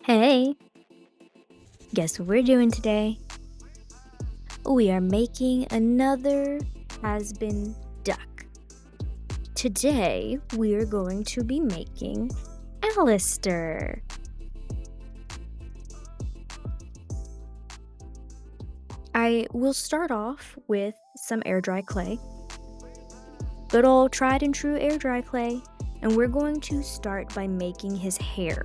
Hey, guess what we're doing today? We are making another Hazbin duck. Today, we're going to be making Alastor. I will start off with some air dry clay, good old tried and true air dry clay, and we're going to start by making his hair.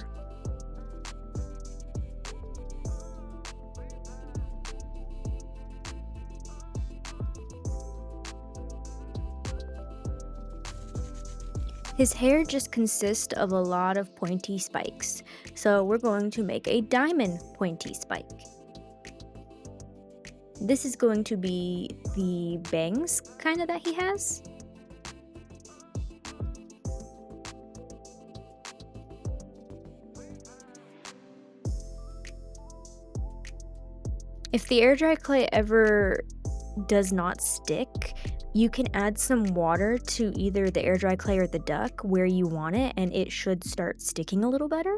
His hair just consists of a lot of pointy spikes, so we're going to make a diamond pointy spike. This is going to be the bangs kind of that he has. If the air dry clay ever does not stick, you can add some water to either the air dry clay or the duck where you want it, and it should start sticking a little better.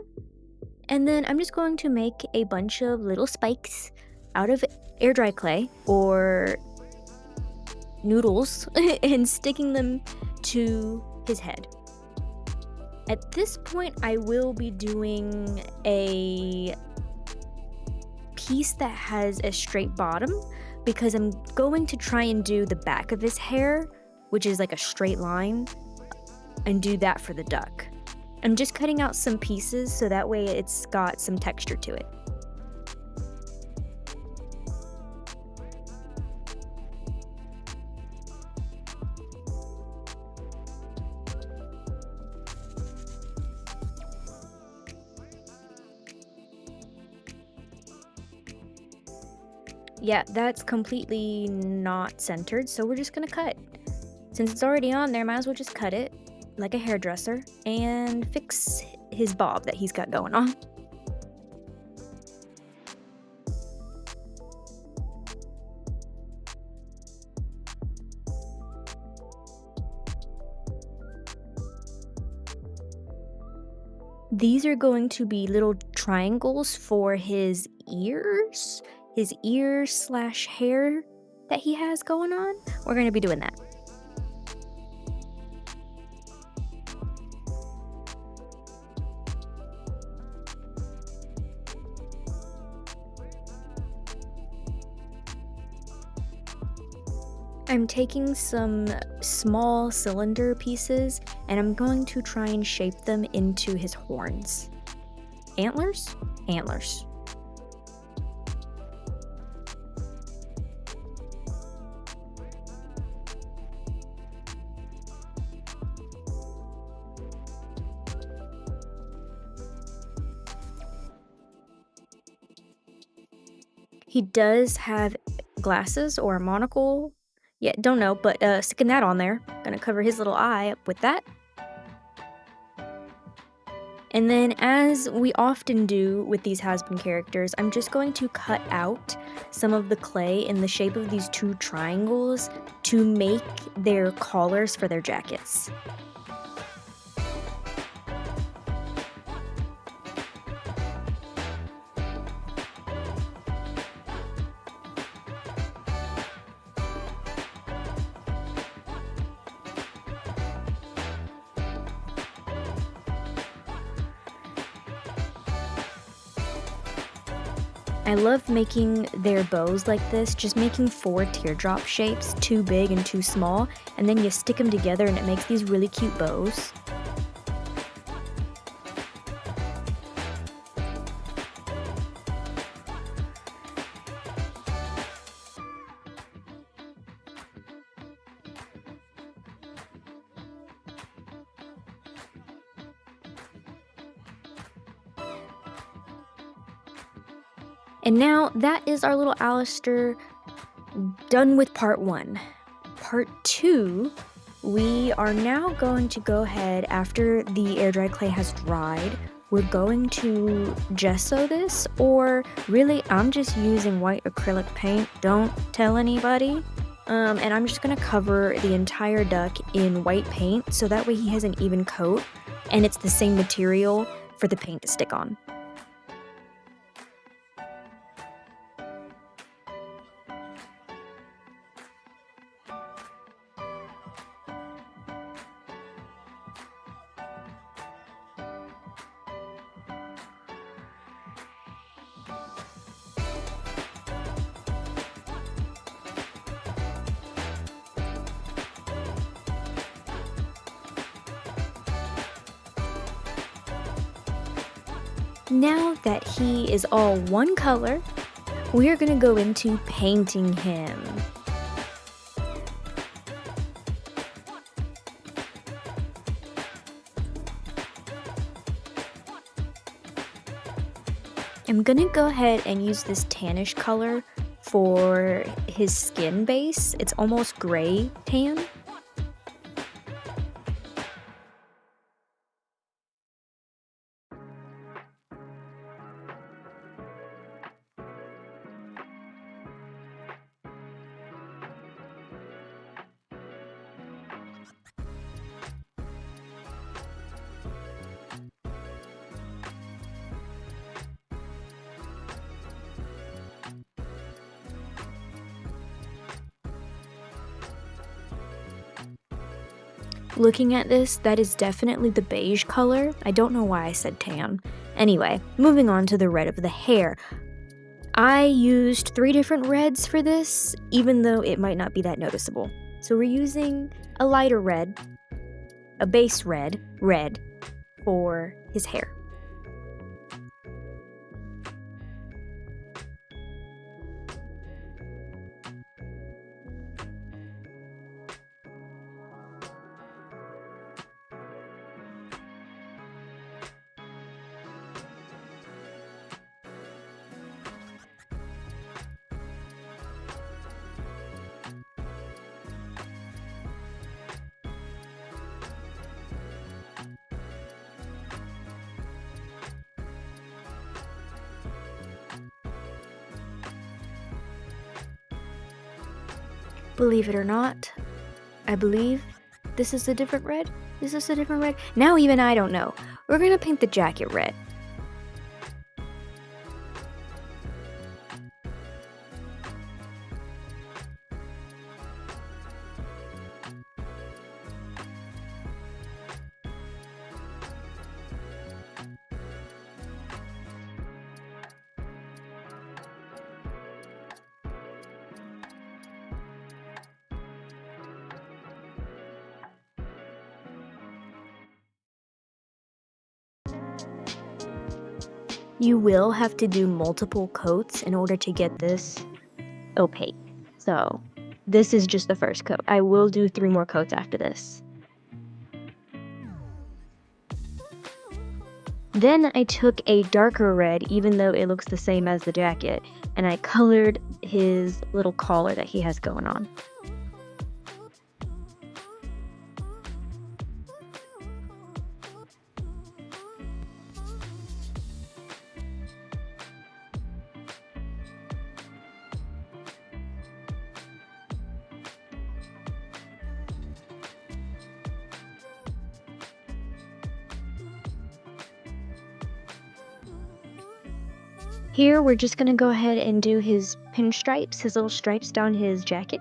And then I'm just going to make a bunch of little spikes out of air dry clay or noodles and sticking them to his head. At this point, I will be doing a piece that has a straight bottom because I'm going to try and do the back of his hair, which is like a straight line, and do that for the duck. I'm just cutting out some pieces so that way it's got some texture to it. Yeah, that's completely not centered, so we're just gonna cut. Since it's already on there, might as well just cut it like a hairdresser and fix his bob that he's got going on. These are going to be little triangles for his ears slash hair that he has going on. We're going to be doing that. I'm taking some small cylinder pieces and I'm going to try and shape them into his horns. Antlers? Antlers. He does have glasses or a monocle. Yeah, don't know, but sticking that on there. Gonna cover his little eye up with that. And then, as we often do with these Hazbin characters, I'm just going to cut out some of the clay in the shape of these two triangles to make their collars for their jackets. I love making their bows like this, just making 4 teardrop shapes, too big and too small, and then you stick them together and it makes these really cute bows. And now that is our little Alastor done with part 1. Part 2, we are now going to go ahead after the air dry clay has dried. We're going to gesso this, or really I'm just using white acrylic paint, don't tell anybody. And I'm just gonna cover the entire duck in white paint so that way he has an even coat and it's the same material for the paint to stick on. Now that he is all one color, we are going to go into painting him. I'm going to go ahead and use this tannish color for his skin base. It's almost gray tan. Looking at this, that is definitely the beige color. I don't know why I said tan. Anyway, moving on to the red of the hair. I used 3 different reds for this, even though it might not be that noticeable. So we're using a lighter red, a base red for his hair. Believe it or not, I believe this is a different red. Is this a different red? Now even I don't know. We're gonna paint the jacket red. You will have to do multiple coats in order to get this opaque. So this is just the first coat. I will do 3 more coats after this. Then I took a darker red, even though it looks the same as the jacket, and I colored his little collar that he has going on. Here, we're just gonna go ahead and do his pinstripes, his little stripes down his jacket.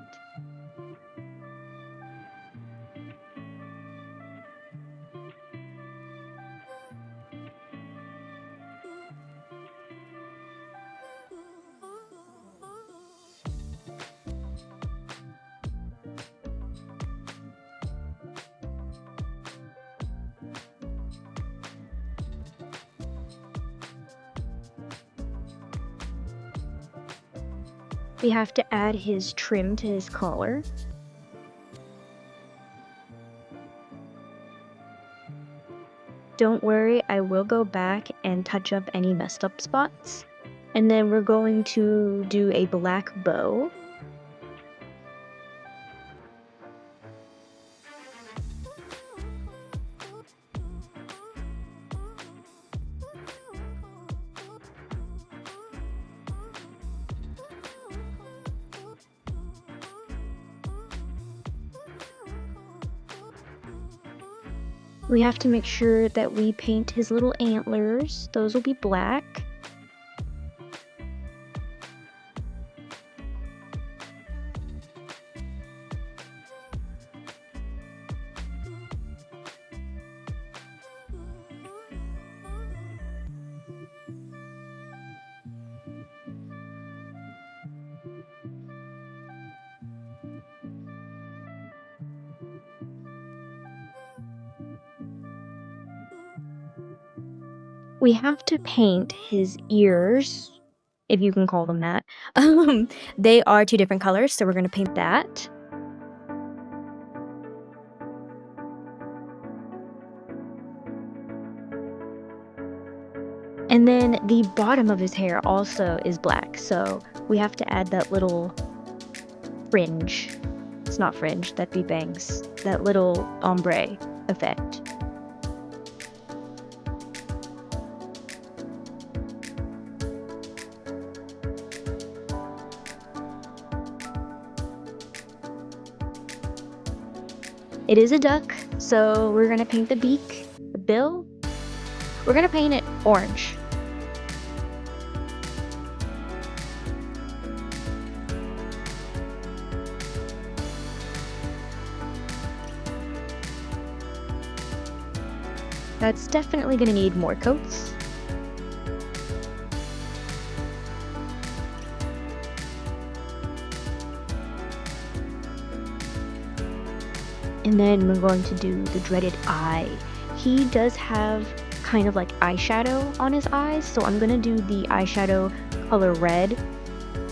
We have to add his trim to his collar. Don't worry, I will go back and touch up any messed up spots. And then we're going to do a black bow. We have to make sure that we paint his little antlers. Those will be black. We have to paint his ears, if you can call them that. They are 2 different colors, so we're gonna paint that. And then the bottom of his hair also is black, so we have to add that little fringe. It's not fringe, that'd be bangs. That little ombre effect. It is a duck, so we're gonna paint the beak, the bill. We're gonna paint it orange. That's definitely gonna need more coats. And then we're going to do the dreaded eye. He does have kind of like eyeshadow on his eyes, so I'm gonna do the eyeshadow color red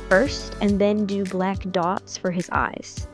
first, and then do black dots for his eyes.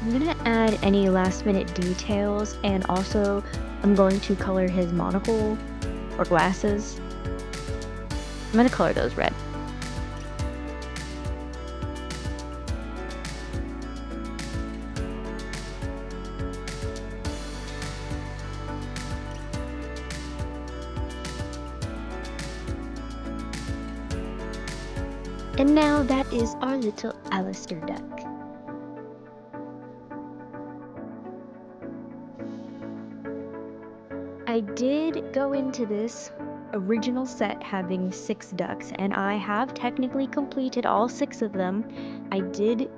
I'm gonna add any last minute details, and also I'm going to color his monocle or glasses. I'm gonna color those red. And now that is our little Alastor duck. I did go into this original set having 6 ducks, and I have technically completed all 6 of them. I did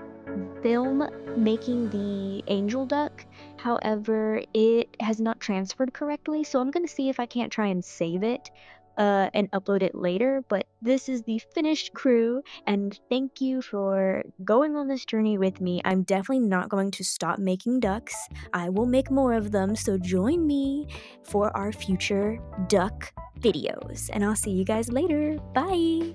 film making the angel duck, however, it has not transferred correctly, so I'm gonna see if I can't try and save it and upload it later. But this is the finished crew, and thank you for going on this journey with me. I'm definitely not going to stop making ducks. I will make more of them, so join me for our future duck videos, and I'll see you guys later. Bye!